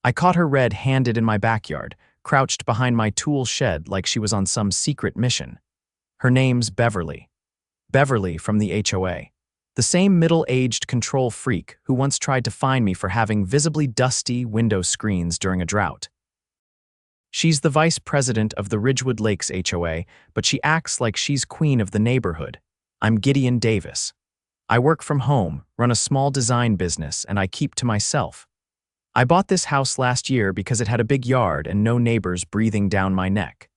I caught her red-handed in my backyard, crouched behind my tool shed like she was on some secret mission. Her name's Beverly. Beverly from the HOA. The same middle-aged control freak who once tried to fine me for having visibly dusty window screens during a drought. She's the vice president of the Ridgewood Lakes HOA, but she acts like she's queen of the neighborhood. I'm Gideon Davis. I work from home, run a small design business, and I keep to myself. I bought this house last year because it had a big yard and no neighbors breathing down my neck.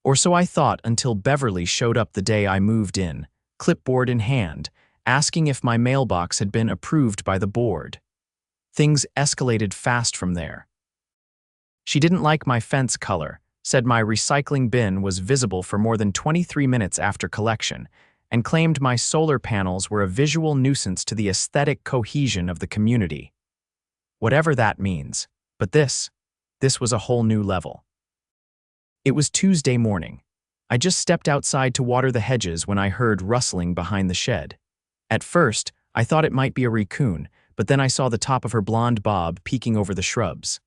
Or so I thought until Beverly showed up the day I moved in, clipboard in hand, asking if my mailbox had been approved by the board. Things escalated fast from there. She didn't like my fence color, said my recycling bin was visible for more than 23 minutes after collection, and claimed my solar panels were a visual nuisance to the aesthetic cohesion of the community. Whatever that means, but this was a whole new level. It was Tuesday morning. I just stepped outside to water the hedges when I heard rustling behind the shed. At first, I thought it might be a raccoon, but then I saw the top of her blonde bob peeking over the shrubs.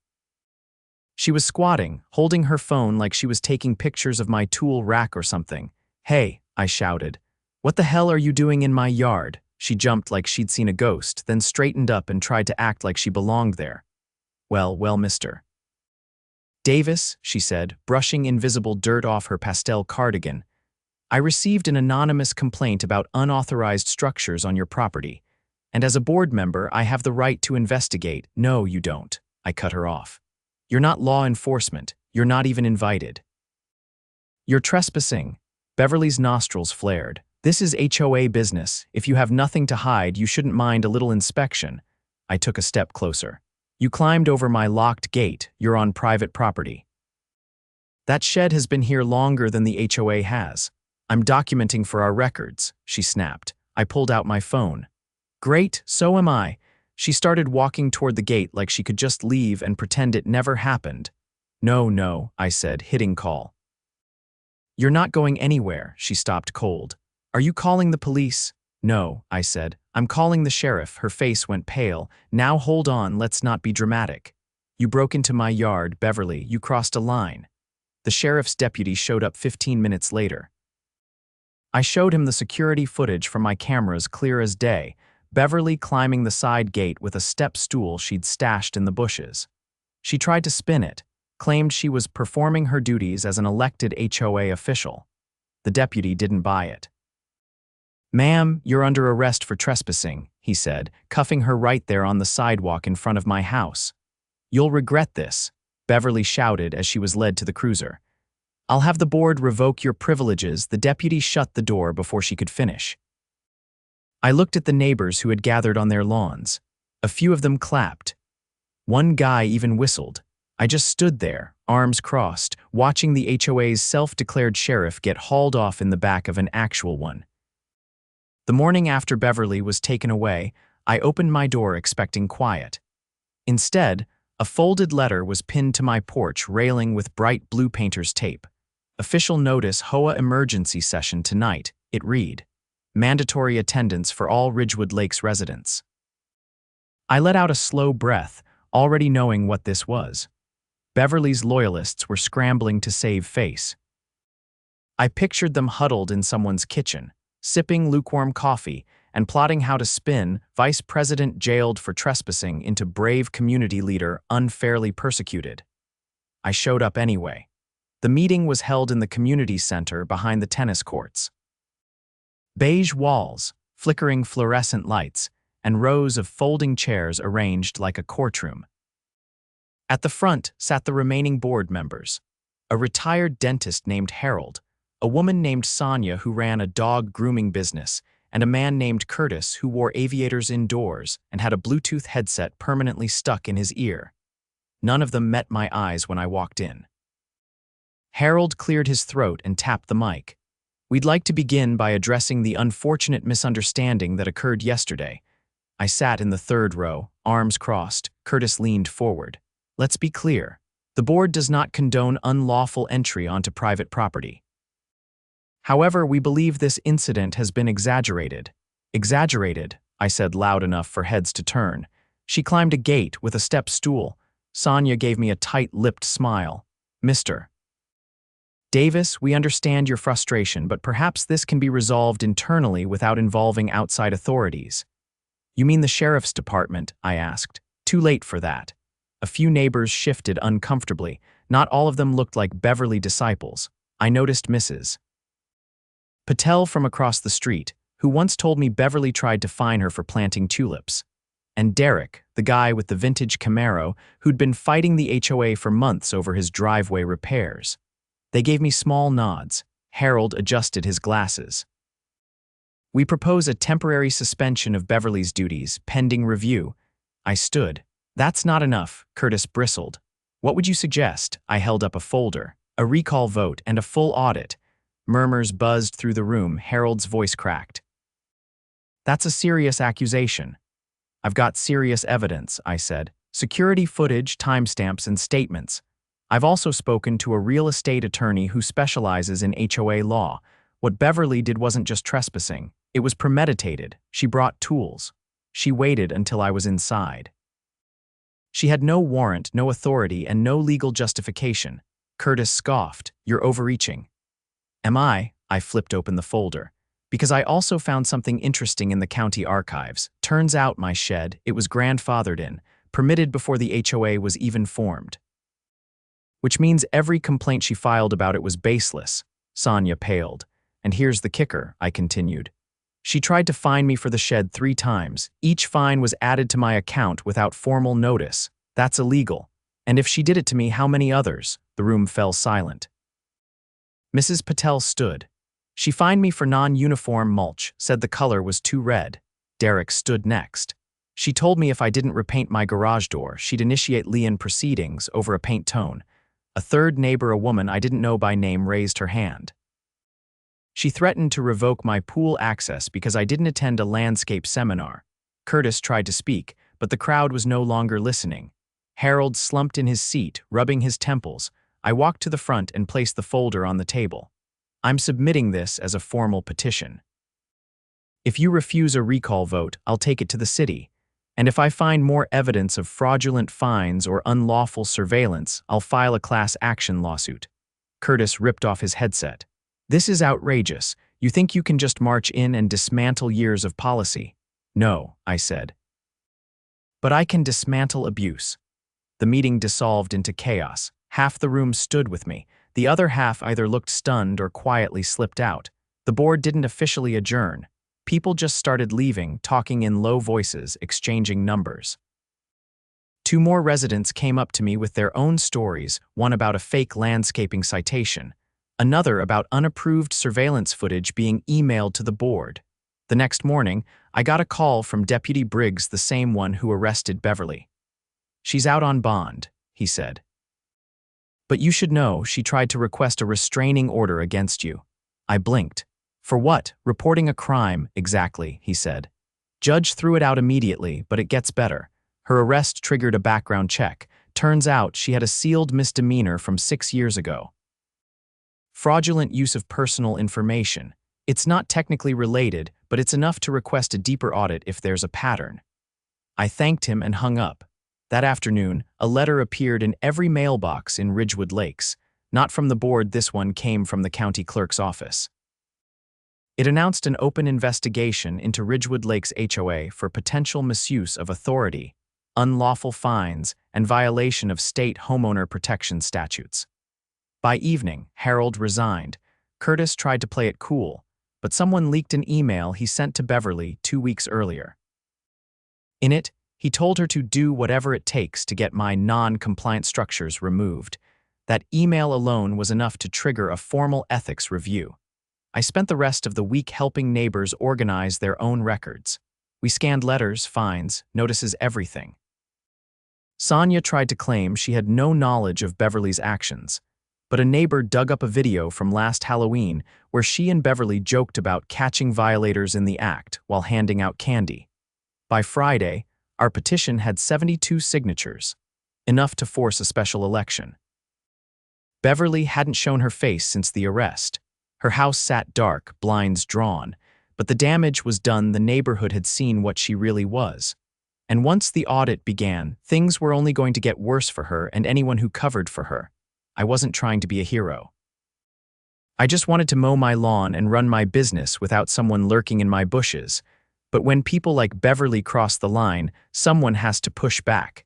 She was squatting, holding her phone like she was taking pictures of my tool rack or something. "Hey," I shouted. "What the hell are you doing in my yard?" She jumped like she'd seen a ghost, then straightened up and tried to act like she belonged there. Well, Mr. Davis," she said, brushing invisible dirt off her pastel cardigan. "I received an anonymous complaint about unauthorized structures on your property, and as a board member, I have the right to investigate." "No, you don't," I cut her off. "You're not law enforcement. You're not even invited. You're trespassing." Beverly's nostrils flared. "This is HOA business. If you have nothing to hide, you shouldn't mind a little inspection." I took a step closer. "You climbed over my locked gate. You're on private property." "That shed has been here longer than the HOA has. I'm documenting for our records," she snapped. I pulled out my phone. "Great, so am I." She started walking toward the gate like she could just leave and pretend it never happened. No, I said, hitting call. "You're not going anywhere," she stopped cold. "Are you calling the police?" "No," I said. "I'm calling the sheriff." Her face went pale. "Now hold on, let's not be dramatic. You broke into my yard, Beverly. You crossed a line." The sheriff's deputy showed up 15 minutes later. I showed him the security footage from my cameras clear as day, Beverly climbing the side gate with a step stool she'd stashed in the bushes. She tried to spin it, claimed she was performing her duties as an elected HOA official. The deputy didn't buy it. "Ma'am, you're under arrest for trespassing," he said, cuffing her right there on the sidewalk in front of my house. "You'll regret this," Beverly shouted as she was led to the cruiser. "I'll have the board revoke your privileges." The deputy shut the door before she could finish. I looked at the neighbors who had gathered on their lawns. A few of them clapped. One guy even whistled. I just stood there, arms crossed, watching the HOA's self-declared sheriff get hauled off in the back of an actual one. The morning after Beverly was taken away, I opened my door expecting quiet. Instead, a folded letter was pinned to my porch railing with bright blue painter's tape. "Official notice, HOA emergency session tonight," it read. "Mandatory attendance for all Ridgewood Lakes residents." I let out a slow breath, already knowing what this was. Beverly's loyalists were scrambling to save face. I pictured them huddled in someone's kitchen, sipping lukewarm coffee and plotting how to spin vice president jailed for trespassing into brave community leader unfairly persecuted. I showed up anyway. The meeting was held in the community center behind the tennis courts. Beige walls, flickering fluorescent lights, and rows of folding chairs arranged like a courtroom. At the front sat the remaining board members, a retired dentist named Harold, a woman named Sonia who ran a dog grooming business, and a man named Curtis who wore aviators indoors and had a Bluetooth headset permanently stuck in his ear. None of them met my eyes when I walked in. Harold cleared his throat and tapped the mic. "We'd like to begin by addressing the unfortunate misunderstanding that occurred yesterday." I sat in the third row, arms crossed. Curtis leaned forward. "Let's be clear. The board does not condone unlawful entry onto private property. However, we believe this incident has been exaggerated." "Exaggerated," I said loud enough for heads to turn. "She climbed a gate with a step stool. Sonia gave me a tight-lipped smile. Mr. Davis, we understand your frustration, but perhaps this can be resolved internally without involving outside authorities. You mean the sheriff's department? I asked. Too late for that. A few neighbors shifted uncomfortably. Not all of them looked like Beverly disciples. I noticed Mrs. Patel from across the street, who once told me Beverly tried to fine her for planting tulips. And Derek, the guy with the vintage Camaro, who'd been fighting the HOA for months over his driveway repairs. They gave me small nods. Harold adjusted his glasses. We propose a temporary suspension of Beverly's duties, pending review. I stood. That's not enough, Curtis bristled. What would you suggest? I held up a folder. A recall vote and a full audit. Murmurs buzzed through the room. Harold's voice cracked. That's a serious accusation. I've got serious evidence, I said. Security footage, timestamps, and statements. I've also spoken to a real estate attorney who specializes in HOA law. What Beverly did wasn't just trespassing. It was premeditated. She brought tools. She waited until I was inside. She had no warrant, no authority, and no legal justification. Curtis scoffed. You're overreaching. Am I? I flipped open the folder. Because I also found something interesting in the county archives. Turns out my shed, it was grandfathered in, permitted before the HOA was even formed. Which means every complaint she filed about it was baseless. Sonia paled. And here's the kicker, I continued. She tried to fine me for the shed 3 times. Each fine was added to my account without formal notice. That's illegal. And if she did it to me, how many others? The room fell silent. Mrs. Patel stood. She fined me for non-uniform mulch, said the color was too red. Derek stood next. She told me if I didn't repaint my garage door, she'd initiate lien proceedings over a paint tone. A third neighbor, a woman I didn't know by name, raised her hand. She threatened to revoke my pool access because I didn't attend a landscape seminar. Curtis tried to speak, but the crowd was no longer listening. Harold slumped in his seat, rubbing his temples. I walked to the front and placed the folder on the table. I'm submitting this as a formal petition. If you refuse a recall vote, I'll take it to the city. And if I find more evidence of fraudulent fines or unlawful surveillance, I'll file a class action lawsuit. Curtis ripped off his headset. This is outrageous. You think you can just march in and dismantle years of policy? No, I said. But I can dismantle abuse. The meeting dissolved into chaos. Half the room stood with me. The other half either looked stunned or quietly slipped out. The board didn't officially adjourn. People just started leaving, talking in low voices, exchanging numbers. 2 more residents came up to me with their own stories, one about a fake landscaping citation, another about unapproved surveillance footage being emailed to the board. The next morning, I got a call from Deputy Briggs, the same one who arrested Beverly. She's out on bond, he said. But you should know she tried to request a restraining order against you. I blinked. For what? Reporting a crime, exactly, he said. Judge threw it out immediately, but it gets better. Her arrest triggered a background check. Turns out she had a sealed misdemeanor from 6 years ago. Fraudulent use of personal information. It's not technically related, but it's enough to request a deeper audit if there's a pattern. I thanked him and hung up. That afternoon, a letter appeared in every mailbox in Ridgewood Lakes. Not from the board, this one came from the county clerk's office. It announced an open investigation into Ridgewood Lakes HOA for potential misuse of authority, unlawful fines, and violation of state homeowner protection statutes. By evening, Harold resigned. Curtis tried to play it cool, but someone leaked an email he sent to Beverly 2 weeks earlier. In it, he told her to do whatever it takes to get my non-compliant structures removed. That email alone was enough to trigger a formal ethics review. I spent the rest of the week helping neighbors organize their own records. We scanned letters, fines, notices, everything. Sonia tried to claim she had no knowledge of Beverly's actions, but a neighbor dug up a video from last Halloween where she and Beverly joked about catching violators in the act while handing out candy. By Friday, our petition had 72 signatures, enough to force a special election. Beverly hadn't shown her face since the arrest. Her house sat dark, blinds drawn, but the damage was done. The neighborhood had seen what she really was. And once the audit began, things were only going to get worse for her and anyone who covered for her. I wasn't trying to be a hero. I just wanted to mow my lawn and run my business without someone lurking in my bushes. But when people like Beverly cross the line, someone has to push back.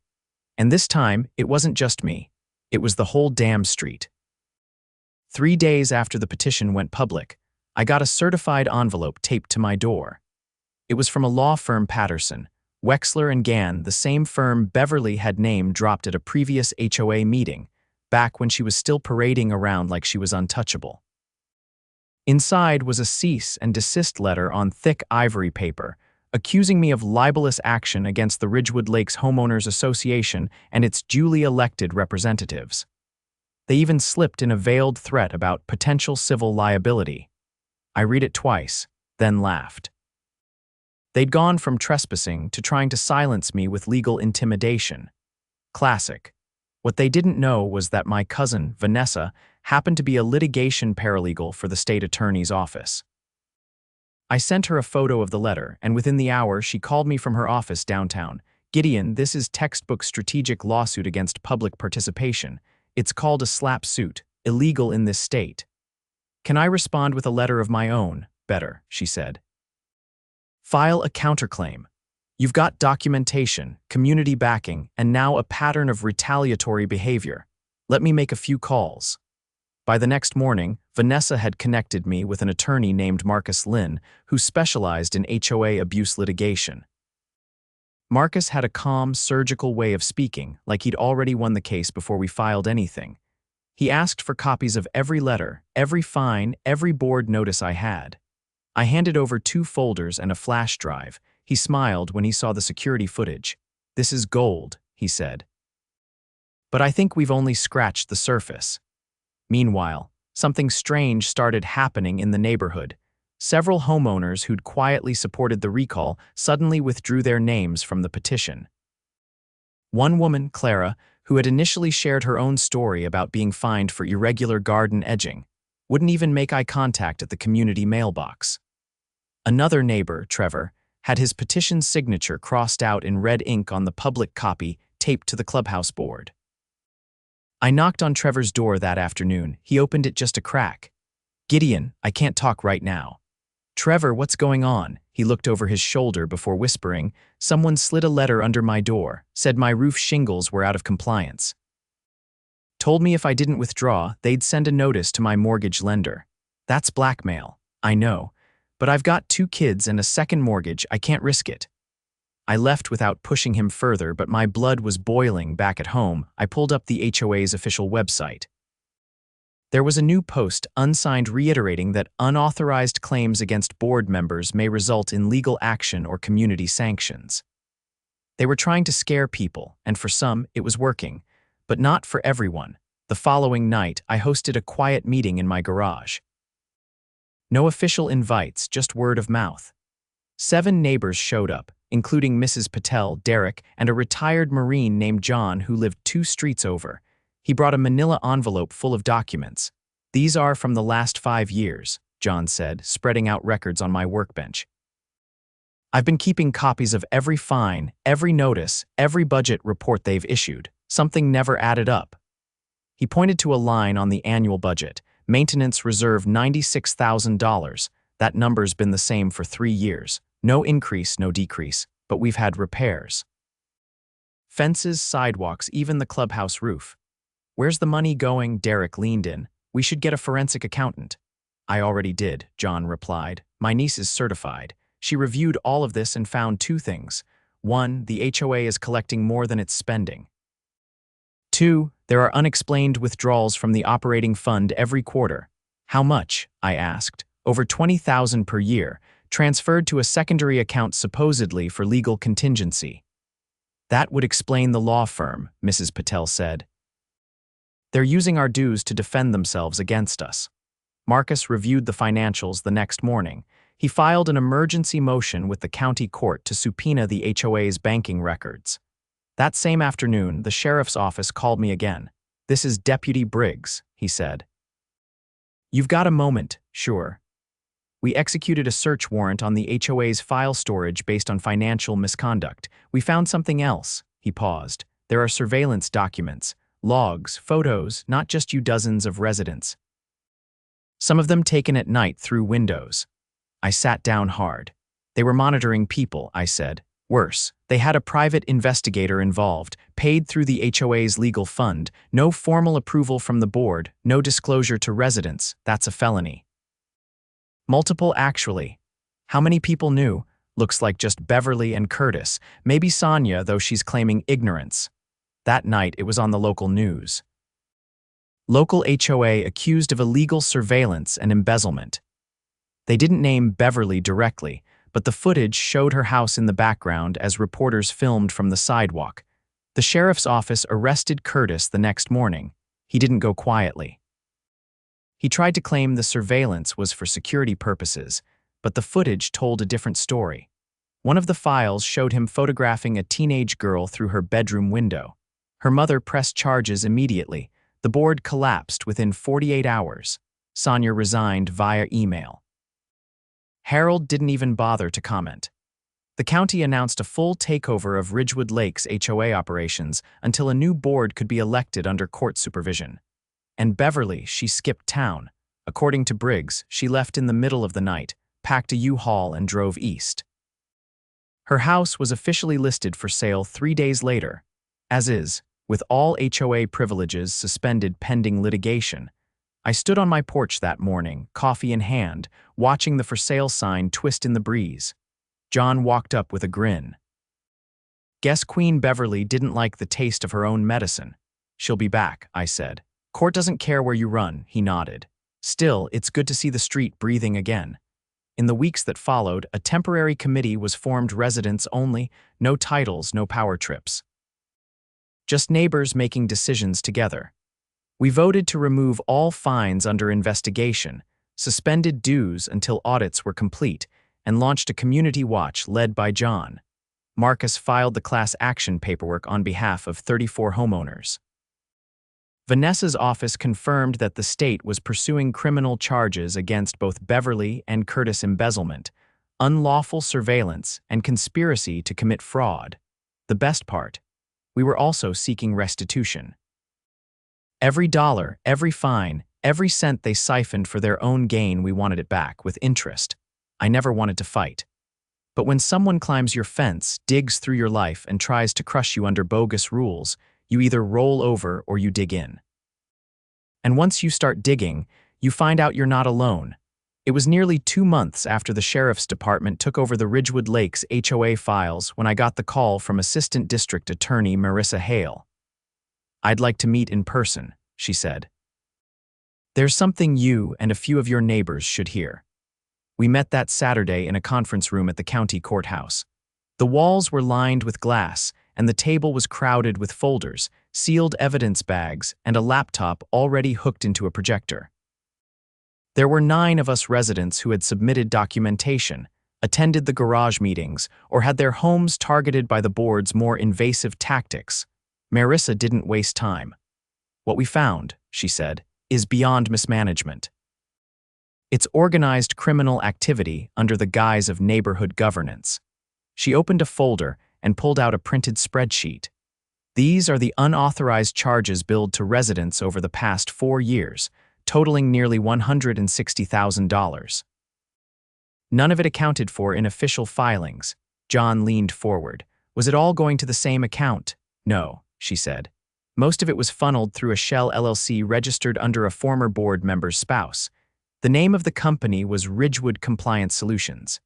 And this time, it wasn't just me. It was the whole damn street. 3 days after the petition went public, I got a certified envelope taped to my door. It was from a law firm, Patterson, Wexler and Gann, the same firm Beverly had name dropped at a previous HOA meeting, back when she was still parading around like she was untouchable. Inside was a cease and desist letter on thick ivory paper, accusing me of libelous action against the Ridgewood Lakes Homeowners Association and its duly elected representatives. They even slipped in a veiled threat about potential civil liability. I read it twice, then laughed. They'd gone from trespassing to trying to silence me with legal intimidation. Classic. What they didn't know was that my cousin, Vanessa, happened to be a litigation paralegal for the state attorney's office. I sent her a photo of the letter, and within the hour she called me from her office downtown. "Gideon, this is textbook strategic lawsuit against public participation. It's called a slap suit, illegal in this state. Can I respond with a letter of my own? Better," she said. "File a counterclaim. You've got documentation, community backing, and now a pattern of retaliatory behavior. Let me make a few calls." By the next morning, Vanessa had connected me with an attorney named Marcus Lynn, who specialized in HOA abuse litigation. Marcus had a calm, surgical way of speaking, like he'd already won the case before we filed anything. He asked for copies of every letter, every fine, every board notice I had. I handed over 2 folders and a flash drive. He smiled when he saw the security footage. "This is gold," he said. But I think we've only scratched the surface. Meanwhile, something strange started happening in the neighborhood. Several homeowners who'd quietly supported the recall suddenly withdrew their names from the petition. One woman, Clara, who had initially shared her own story about being fined for irregular garden edging, wouldn't even make eye contact at the community mailbox. Another neighbor, Trevor, had his petition signature crossed out in red ink on the public copy taped to the clubhouse board. I knocked on Trevor's door that afternoon. He opened it just a crack. "Gideon, I can't talk right now." "Trevor, what's going on?" He looked over his shoulder before whispering, "Someone slid a letter under my door, said my roof shingles were out of compliance. Told me if I didn't withdraw, they'd send a notice to my mortgage lender." "That's blackmail." "I know. But I've got 2 kids and a second mortgage. I can't risk it." I left without pushing him further, but my blood was boiling back at home. I pulled up the HOA's official website. There was a new post, unsigned, reiterating that unauthorized claims against board members may result in legal action or community sanctions. They were trying to scare people, and for some, it was working, but not for everyone. The following night, I hosted a quiet meeting in my garage. No official invites, just word of mouth. 7 neighbors showed up, including Mrs. Patel, Derek, and a retired Marine named John who lived 2 streets over. He brought a manila envelope full of documents. "These are from the last 5 years, John said, spreading out records on my workbench. "I've been keeping copies of every fine, every notice, every budget report they've issued. Something never added up." He pointed to a line on the annual budget. "Maintenance reserve $96,000. That number's been the same for 3 years. No increase, no decrease, but we've had repairs. Fences, sidewalks, even the clubhouse roof." "Where's the money going?" Derek leaned in. "We should get a forensic accountant." "I already did," John replied. "My niece is certified. She reviewed all of this and found 2 things. 1, the HOA is collecting more than it's spending. 2, there are unexplained withdrawals from the operating fund every quarter." "How much?" I asked. "Over $20,000 per year, transferred to a secondary account supposedly for legal contingency." "That would explain the law firm," Mrs. Patel said. "They're using our dues to defend themselves against us." Marcus reviewed the financials the next morning. He filed an emergency motion with the county court to subpoena the HOA's banking records. That same afternoon, the sheriff's office called me again. "This is Deputy Briggs," he said. "You've got a moment, sure?" We executed a search warrant on the HOA's file storage based on financial misconduct. We found something else." He paused. "There are surveillance documents, logs, photos, not just you dozens of residents. Some of them taken at night through windows." I sat down hard. "They were monitoring people," I said. "Worse, they had a private investigator involved, paid through the HOA's legal fund, no formal approval from the board, no disclosure to residents. That's a felony." "Multiple, actually. How many people knew?" "Looks like just Beverly and Curtis. Maybe Sonia, though she's claiming ignorance." That night, it was on the local news. Local HOA accused of illegal surveillance and embezzlement. They didn't name Beverly directly, but the footage showed her house in the background as reporters filmed from the sidewalk. The sheriff's office arrested Curtis the next morning. He didn't go quietly. He tried to claim the surveillance was for security purposes, but the footage told a different story. One of the files showed him photographing a teenage girl through her bedroom window. Her mother pressed charges immediately. The board collapsed within 48 hours. Sonia resigned via email. Harold didn't even bother to comment. The county announced a full takeover of Ridgewood Lakes HOA operations until a new board could be elected under court supervision. And Beverly, she skipped town. According to Briggs, she left in the middle of the night, packed a U-Haul and drove east. Her house was officially listed for sale 3 days later, as is, with all HOA privileges suspended pending litigation. I stood on my porch that morning, coffee in hand, watching the for sale sign twist in the breeze. John walked up with a grin. "Guess Queen Beverly didn't like the taste of her own medicine." "She'll be back," I said. "Court doesn't care where you run," he nodded. "Still, it's good to see the street breathing again." In the weeks that followed, a temporary committee was formed, residents only, no titles, no power trips. Just neighbors making decisions together. We voted to remove all fines under investigation, suspended dues until audits were complete, and launched a community watch led by John. Marcus filed the class action paperwork on behalf of 34 homeowners. Vanessa's office confirmed that the state was pursuing criminal charges against both Beverly and Curtis: embezzlement, unlawful surveillance, and conspiracy to commit fraud. The best part, we were also seeking restitution. Every dollar, every fine, every cent they siphoned for their own gain, we wanted it back, with interest. I never wanted to fight. But when someone climbs your fence, digs through your life, and tries to crush you under bogus rules, you either roll over or you dig in. And once you start digging, you find out you're not alone. It was nearly 2 months after the sheriff's department took over the Ridgewood Lakes HOA files when I got the call from Assistant District Attorney Marissa Hale. "I'd like to meet in person," she said. "There's something you and a few of your neighbors should hear." We met that Saturday in a conference room at the county courthouse. The walls were lined with glass, and the table was crowded with folders, sealed evidence bags, and a laptop already hooked into a projector. There were 9 of us residents who had submitted documentation, attended the garage meetings, or had their homes targeted by the board's more invasive tactics. Marissa didn't waste time. "What we found," she said, "is beyond mismanagement. It's organized criminal activity under the guise of neighborhood governance." She opened a folder and pulled out a printed spreadsheet. "These are the unauthorized charges billed to residents over the past 4 years, totaling nearly $160,000. None of it accounted for in official filings." John leaned forward. "Was it all going to the same account?" "No," she said. "Most of it was funneled through a shell LLC registered under a former board member's spouse. The name of the company was Ridgewood Compliance Solutions.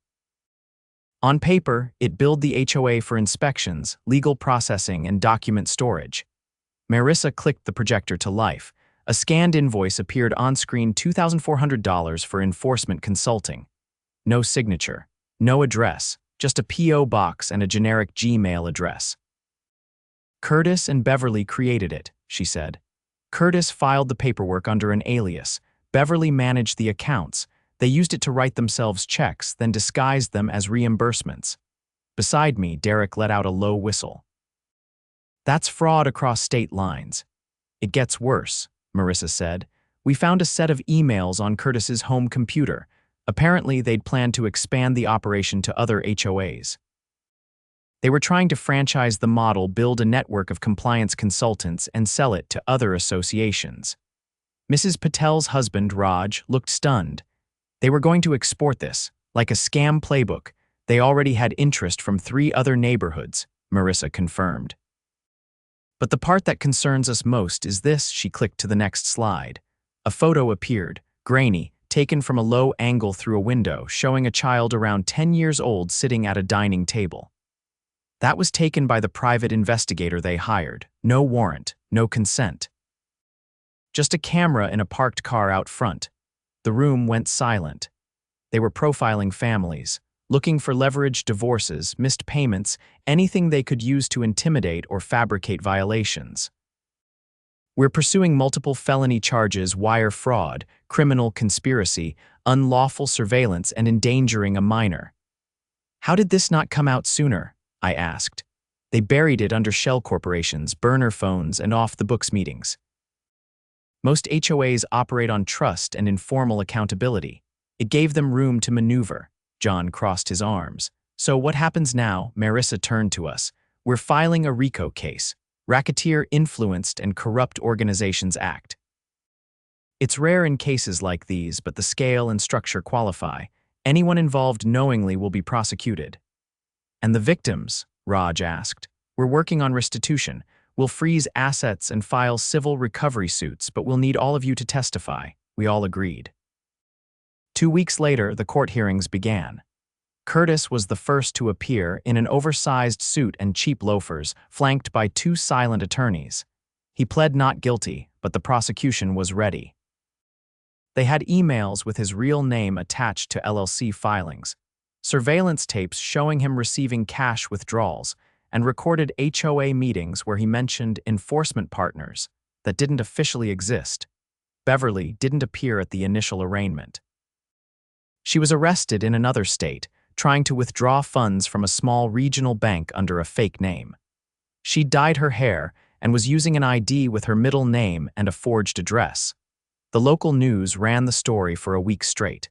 On paper, it billed the HOA for inspections, legal processing, and document storage." Marissa clicked the projector to life. A scanned invoice appeared on screen: $2,400 for enforcement consulting. No signature, no address, just a P.O. box and a generic Gmail address. "Curtis and Beverly created it," she said. "Curtis filed the paperwork under an alias. Beverly managed the accounts. They used it to write themselves checks, then disguised them as reimbursements." Beside me, Derek let out a low whistle. "That's fraud across state lines." "It gets worse," Marissa said. "We found a set of emails on Curtis's home computer, Apparently, they'd planned to expand the operation to other HOAs. They were trying to franchise the model, build a network of compliance consultants, and sell it to other associations. Mrs. Patel's husband, Raj, looked stunned. They were going to export this, like a scam playbook. They already had interest from 3 other neighborhoods, Marissa confirmed. But the part that concerns us most is this. She clicked to the next slide. A photo appeared, grainy, taken from a low angle through a window, showing a child around 10 years old sitting at a dining table. That was taken by the private investigator they hired. No warrant, no consent. Just a camera in a parked car out front. The room went silent. They were profiling families, looking for leveraged divorces, missed payments, anything they could use to intimidate or fabricate violations. We're pursuing multiple felony charges: wire fraud, criminal conspiracy, unlawful surveillance, and endangering a minor. How did this not come out sooner? I asked. They buried it under shell corporations, burner phones, and off-the-books meetings. Most HOAs operate on trust and informal accountability. It gave them room to maneuver. John crossed his arms. So what happens now? Marissa turned to us. We're filing a RICO case, Racketeer Influenced and Corrupt Organizations Act. It's rare in cases like these, but the scale and structure qualify. Anyone involved knowingly will be prosecuted. And the victims? Raj asked. We're working on restitution. We'll freeze assets and file civil recovery suits, but we'll need all of you to testify. We all agreed. 2 weeks later, the court hearings began. Curtis was the first to appear in an oversized suit and cheap loafers, flanked by 2 silent attorneys. He pled not guilty, but the prosecution was ready. They had emails with his real name attached to LLC filings, surveillance tapes showing him receiving cash withdrawals, and recorded HOA meetings where he mentioned enforcement partners that didn't officially exist. Beverly didn't appear at the initial arraignment. She was arrested in another state, trying to withdraw funds from a small regional bank under a fake name. She dyed her hair and was using an ID with her middle name and a forged address. The local news ran the story for a week straight.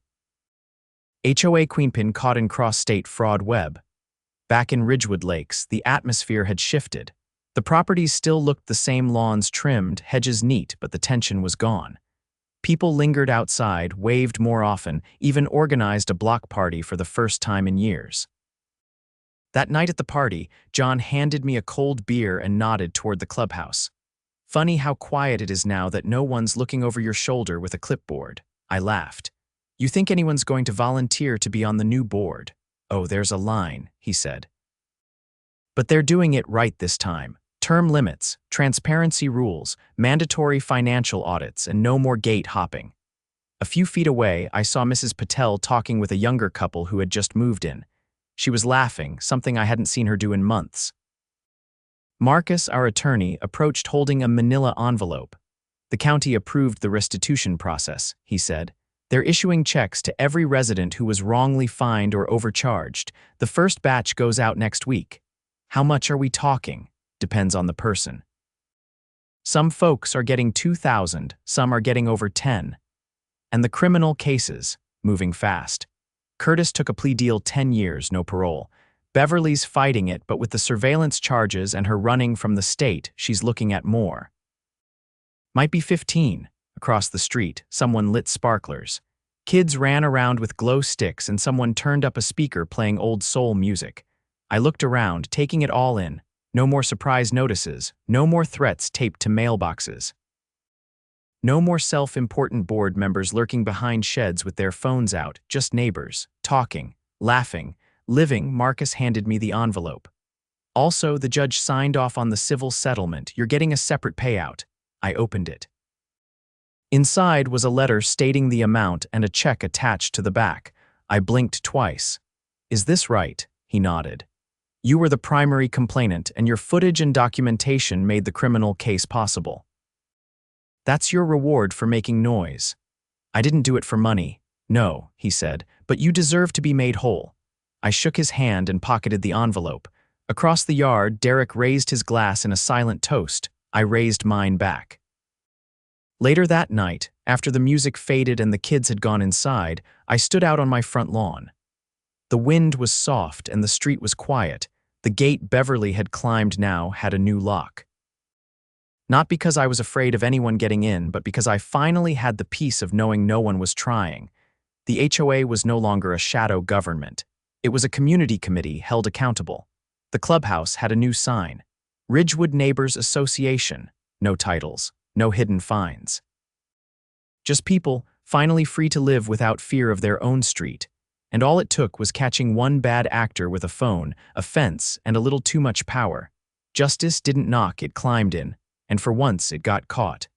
HOA Queenpin caught in cross-state fraud web. Back in Ridgewood Lakes, the atmosphere had shifted. The properties still looked the same: lawns trimmed, hedges neat, but the tension was gone. People lingered outside, waved more often, even organized a block party for the first time in years. That night at the party, John handed me a cold beer and nodded toward the clubhouse. Funny how quiet it is now that no one's looking over your shoulder with a clipboard. I laughed. You think anyone's going to volunteer to be on the new board? Oh, there's a line, he said. But they're doing it right this time. Term limits, transparency rules, mandatory financial audits, and no more gate hopping. A few feet away, I saw Mrs. Patel talking with a younger couple who had just moved in. She was laughing, something I hadn't seen her do in months. Marcus, our attorney, approached holding a manila envelope. The county approved the restitution process, he said. They're issuing checks to every resident who was wrongly fined or overcharged. The first batch goes out next week. How much are we talking? Depends on the person. Some folks are getting $2,000, some are getting over $10,000. And the criminal cases, moving fast. Curtis took a plea deal, 10 years, no parole. Beverly's fighting it, but with the surveillance charges and her running from the state, she's looking at more. Might be 15. Across the street, someone lit sparklers. Kids ran around with glow sticks and someone turned up a speaker playing old soul music. I looked around, taking it all in. No more surprise notices, no more threats taped to mailboxes. No more self-important board members lurking behind sheds with their phones out, just neighbors, talking, laughing, living. Marcus handed me the envelope. Also, the judge signed off on the civil settlement. You're getting a separate payout. I opened it. Inside was a letter stating the amount and a check attached to the back. I blinked twice. Is this right? He nodded. You were the primary complainant, and your footage and documentation made the criminal case possible. That's your reward for making noise. I didn't do it for money. No, he said, but you deserve to be made whole. I shook his hand and pocketed the envelope. Across the yard, Derek raised his glass in a silent toast. I raised mine back. Later that night, after the music faded and the kids had gone inside, I stood out on my front lawn. The wind was soft and the street was quiet. The gate Beverly had climbed now had a new lock. Not because I was afraid of anyone getting in, but because I finally had the peace of knowing no one was trying. The HOA was no longer a shadow government. It was a community committee held accountable. The clubhouse had a new sign: Ridgewood Neighbors Association. No titles, no hidden fines. Just people, finally free to live without fear of their own street. And all it took was catching one bad actor with a phone, a fence, and a little too much power. Justice didn't knock, it climbed in, and for once it got caught.